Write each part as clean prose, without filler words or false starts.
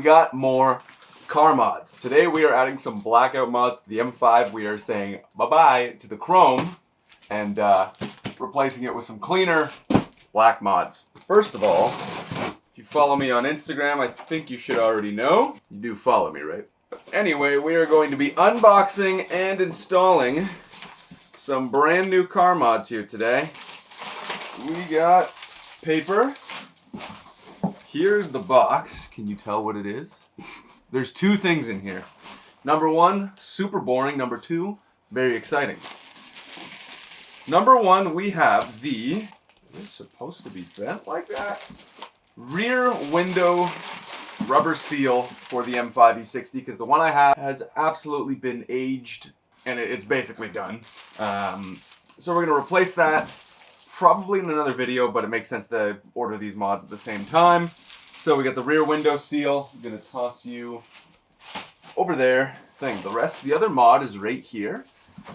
got more car mods. Today we are adding some Blackout mods to the M5. We are saying bye-bye to the chrome and replacing it with some cleaner black mods. First of all, if you follow me on Instagram, I think you should already know. You do follow me, right? Anyway, we are going to be unboxing and installing some brand new car mods here today. We got paper. Here's the box. Can you tell what it is? There's two things in here. Number one, super boring. Number two, very exciting. Number one, we have the, it's supposed to be bent like that, rear window rubber seal for the M5 E60, because the one I have has absolutely been aged and it's basically done. So we're gonna replace that probably in another video, but it makes sense to order these mods at the same time. So we got the rear window seal. I'm gonna toss you over there. The other mod is right here,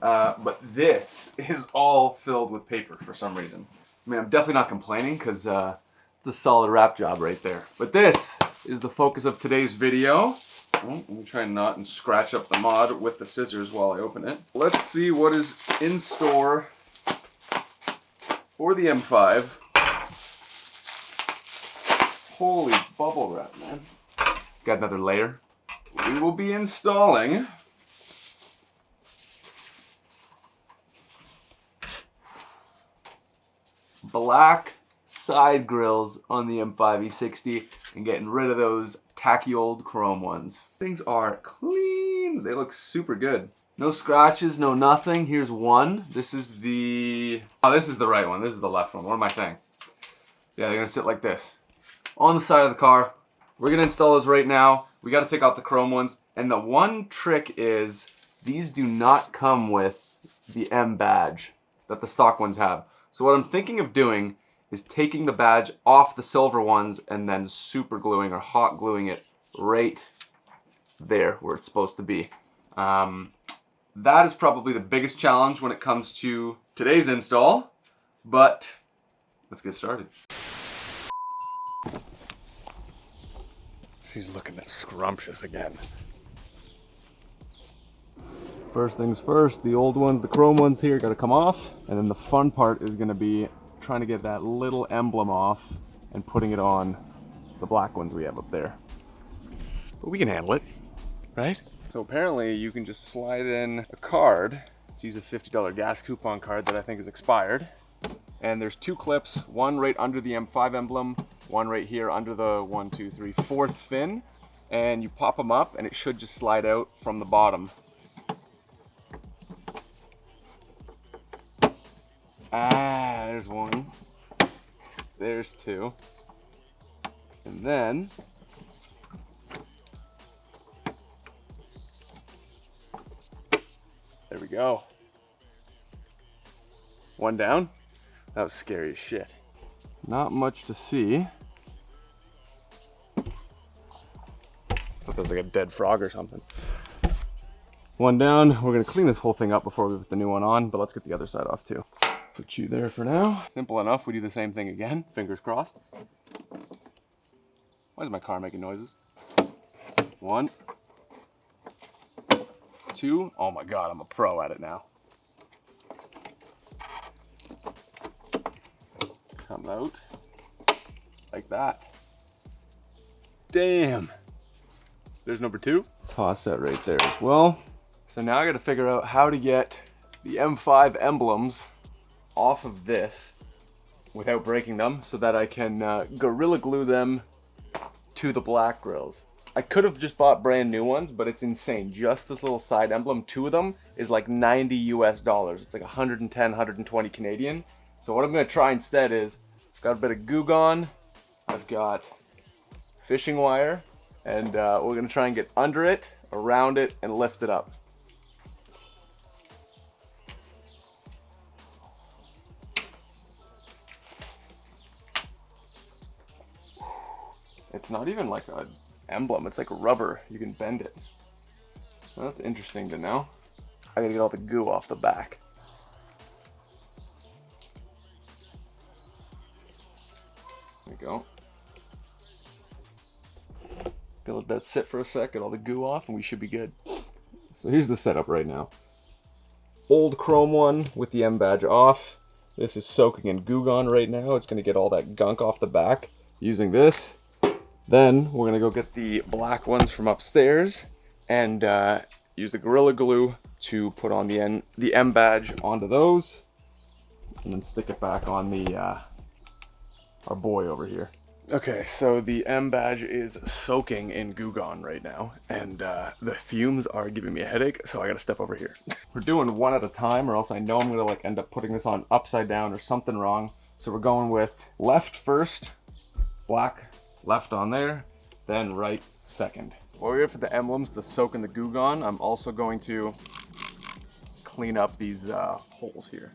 but this is all filled with paper for some reason. I mean, I'm definitely not complaining because it's a solid wrap job right there. But this is the focus of today's video. Let me try not and scratch up the mod with the scissors while I open it. Let's see what is in store for the M5. Holy bubble wrap, man. Got another layer. We will be installing black side grills on the M5 E60 and getting rid of those tacky old chrome ones. Things are clean. They look super good. No scratches, no nothing. Here's one. This is the... Oh, this is the right one. This is the left one. What am I saying? Yeah, they're gonna sit like this on the side of the car. We're gonna install those right now. We gotta take out the chrome ones. And the one trick is these do not come with the M badge that the stock ones have. So what I'm thinking of doing is taking the badge off the silver ones and then super gluing or hot gluing it right there where it's supposed to be. That is probably the biggest challenge when it comes to today's install, but let's get started. She's looking scrumptious again. First things first, the old ones, the chrome ones here, gotta come off. And then the fun part is gonna be trying to get that little emblem off and putting it on the black ones we have up there. But we can handle it, right? So apparently you can just slide in a card. Let's use a $50 gas coupon card that I think is expired. And there's two clips, one right under the M5 emblem, one right here under the 4th fin. And you pop them up and it should just slide out from the bottom. Ah, there's one. There's two. And then there we go. One down. That was scary as shit. Not much to see. Thought that was like a dead frog or something. One down. We're gonna clean this whole thing up before we put the new one on, but let's get the other side off too. Put you there for now. Simple enough. We do the same thing again. Fingers crossed. Why is my car making noises? One. Two. Oh my God, I'm a pro at it now. Come out like that. Damn. There's number two. Toss that right there as well. So now I got to figure out how to get the M5 emblems off of this without breaking them so that I can Gorilla Glue them to the black grills. I could have just bought brand new ones, but it's insane. Just this little side emblem, two of them, is like 90 US dollars. It's like 110, 120 Canadian. So what I'm gonna try instead is, I've got a bit of Goo Gone, I've got fishing wire, and we're gonna try and get under it, around it, and lift it up. It's not even like an emblem, it's like rubber. You can bend it. Well, that's interesting to know. I gotta get all the goo off the back. There we go. Gonna let that sit for a sec, get all the goo off, and we should be good. So here's the setup right now. Old chrome one with the M badge off. This is soaking in Goo Gone right now. It's gonna get all that gunk off the back using this. Then we're gonna go get the black ones from upstairs and use the Gorilla Glue to put on the M badge onto those, and then stick it back on the our boy over here. Okay, so the M badge is soaking in Goo Gone right now, and the fumes are giving me a headache, so I gotta step over here. We're doing one at a time, or else I know I'm gonna like end up putting this on upside down or something wrong. So we're going with left first, black, left on there, then right second. While we wait for the emblems to soak in the Goo Gone, I'm also going to clean up these holes here,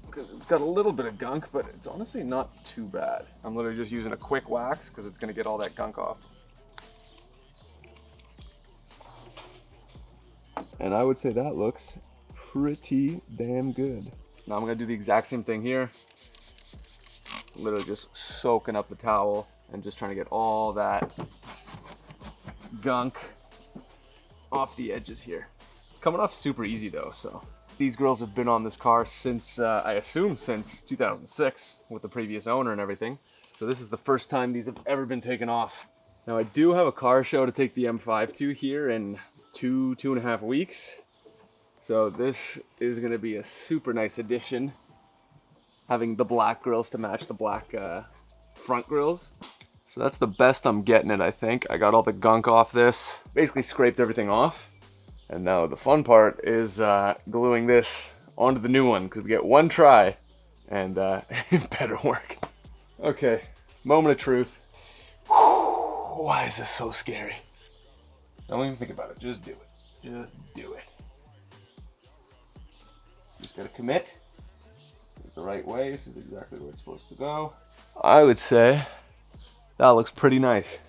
because it's got a little bit of gunk, but it's honestly not too bad. I'm literally just using a quick wax because it's gonna get all that gunk off. And I would say that looks pretty damn good. Now I'm gonna do the exact same thing here. Literally just soaking up the towel and just trying to get all that gunk off the edges here. It's coming off super easy though, so. These grills have been on this car since, I assume since 2006 with the previous owner and everything. So this is the first time these have ever been taken off. Now I do have a car show to take the M5 to here in two and a half weeks. So this is gonna be a super nice addition, having the black grills to match the black front grills. So that's the best I'm getting it, I think. I got all the gunk off this, basically scraped everything off. And now the fun part is gluing this onto the new one, because we get one try and it better work. Okay, moment of truth. Whew, why is this so scary? Don't even think about it, just do it. Just do it. Just gotta commit. It's the right way, this is exactly where it's supposed to go. I would say that looks pretty nice.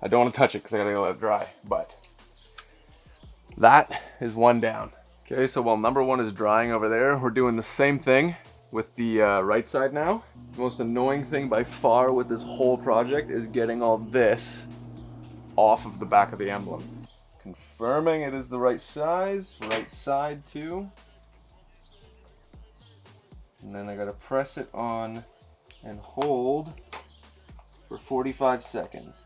I don't want to touch it because I gotta let it dry, but that is one down. Okay, so while number one is drying over there, we're doing the same thing with the right side now. The most annoying thing by far with this whole project is getting all this off of the back of the emblem. Confirming it is the right size, right side too. And then I gotta press it on and hold for 45 seconds.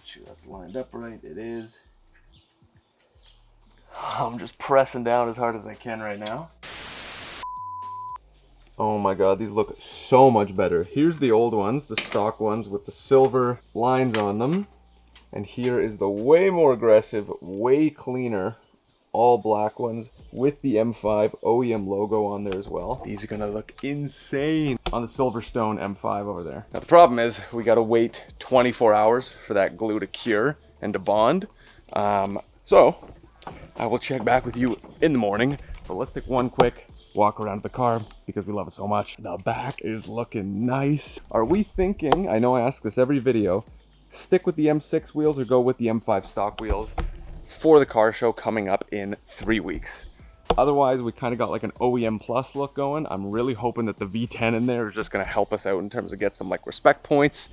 Sure that's lined up right, it is. I'm just pressing down as hard as I can right now. Oh my god, these look so much better. Here's the old ones, the stock ones with the silver lines on them. And here is the way more aggressive, way cleaner, all black ones with the M5 OEM logo on there as well. These are gonna look insane on the Silverstone M5 over there. Now the problem is we gotta wait 24 hours for that glue to cure and to bond. So I will check back with you in the morning, but let's take one quick walk around the car because we love it so much. The back is looking nice. Are we thinking, I know I ask this every video, stick with the M6 wheels or go with the M5 stock wheels for the car show coming up in 3 weeks? Otherwise, we kind of got like an OEM Plus look going. I'm really hoping that the V10 in there is just going to help us out in terms of get some like respect points.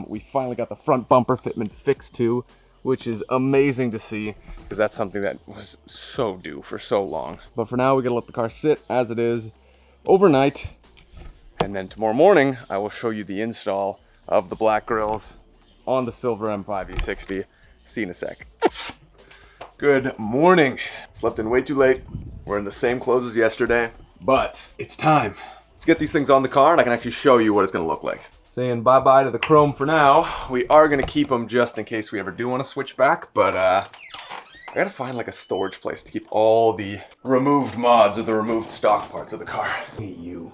We finally got the front bumper fitment fixed too, which is amazing to see because that's something that was so due for so long. But for now, we gotta let the car sit as it is overnight. And then tomorrow morning, I will show you the install of the black grills on the silver M5 E60. See you in a sec. Good morning. Slept in way too late. We're in the same clothes as yesterday, but it's time. Let's get these things on the car and I can actually show you what it's gonna look like. Saying bye-bye to the chrome for now. We are gonna keep them just in case we ever do wanna switch back, but I gotta find like a storage place to keep all the removed mods or the removed stock parts of the car. Hey you.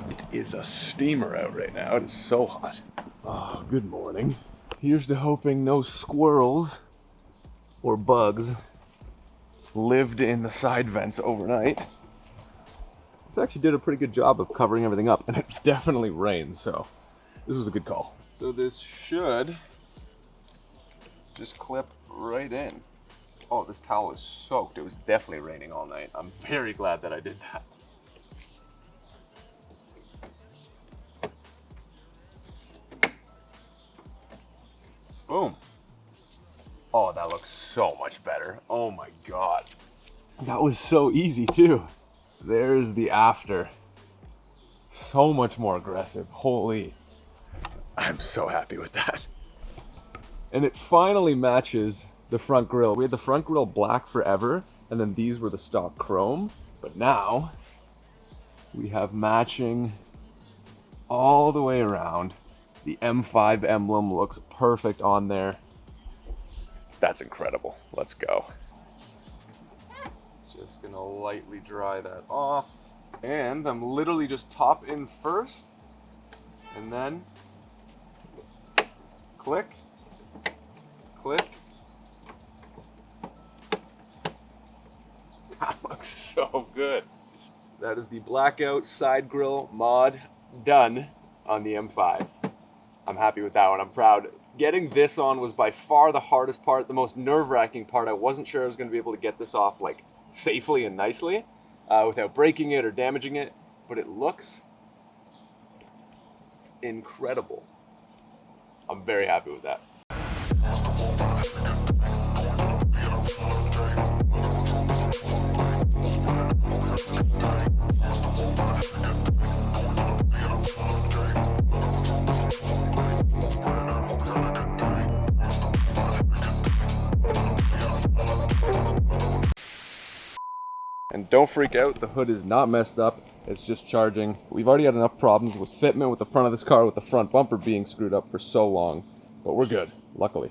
It is a steamer out right now. It is so hot. Oh, good morning. Here's to hoping no squirrels or bugs lived in the side vents overnight. This actually did a pretty good job of covering everything up, and it definitely rained, so this was a good call. So this should just clip right in. Oh, this towel is soaked. It was definitely raining all night. I'm very glad that I did that. so much better. Oh my God. That was so easy too. There's the after. So much more aggressive. Holy. I'm so happy with that. And it finally matches the front grille. We had the front grille black forever, and then these were the stock chrome. But now we have matching all the way around. The M5 emblem looks perfect on there. That's incredible. Let's go. Just gonna lightly dry that off. And I'm literally just top in first, and then click, click. That looks so good. That is the Blackout side grille mod done on the M5. I'm happy with that one. I'm proud. Getting this on was by far the hardest part, the most nerve-wracking part. I wasn't sure I was going to be able to get this off like safely and nicely without breaking it or damaging it, but it looks incredible. I'm very happy with that. And don't freak out, the hood is not messed up, it's just charging. We've already had enough problems with fitment with the front of this car, with the front bumper being screwed up for so long, but we're good, luckily.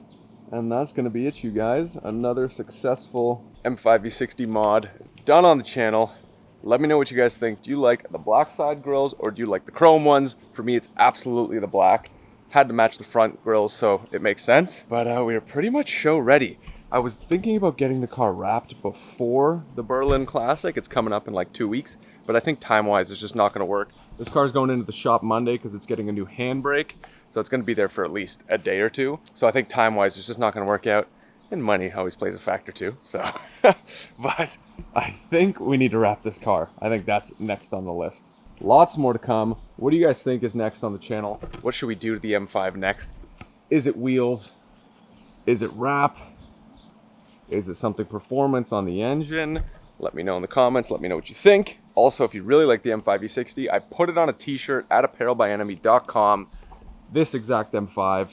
And that's gonna be it, you guys. Another successful M5 E60 mod done on the channel. Let me know what you guys think. Do you like the black side grills or do you like the chrome ones? For me, it's absolutely the black. Had to match the front grills, so it makes sense. But we are pretty much show ready. I was thinking about getting the car wrapped before the Berlin Classic. It's coming up in like 2 weeks, but I think time-wise it's just not gonna work. This car's going into the shop Monday because it's getting a new handbrake, so it's gonna be there for at least a day or two. So I think time-wise it's just not gonna work out, and money always plays a factor too, so. But I think we need to wrap this car. I think that's next on the list. Lots more to come. What do you guys think is next on the channel? What should we do to the M5 next? Is it wheels? Is it wrap? Is it something performance on the engine? Let me know in the comments. Let me know what you think. Also, if you really like the M5 E60, I put it on a t-shirt at apparelbyenemy.com. This exact M5.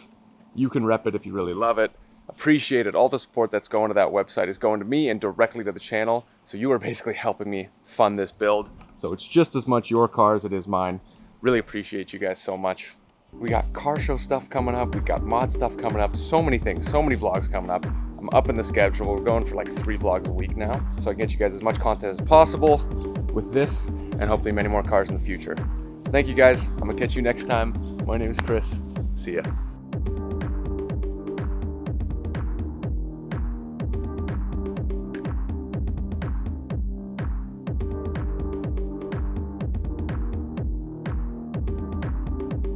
You can rep it if you really love it. Appreciate it. All the support that's going to that website is going to me and directly to the channel. So you are basically helping me fund this build. So it's just as much your car as it is mine. Really appreciate you guys so much. We got car show stuff coming up. We got mod stuff coming up. So many things, so many vlogs coming up. I'm up in the schedule. We're going for like 3 vlogs a week now. So I can get you guys as much content as possible with this and hopefully many more cars in the future. So thank you guys. I'm gonna catch you next time. My name is Chris. See ya.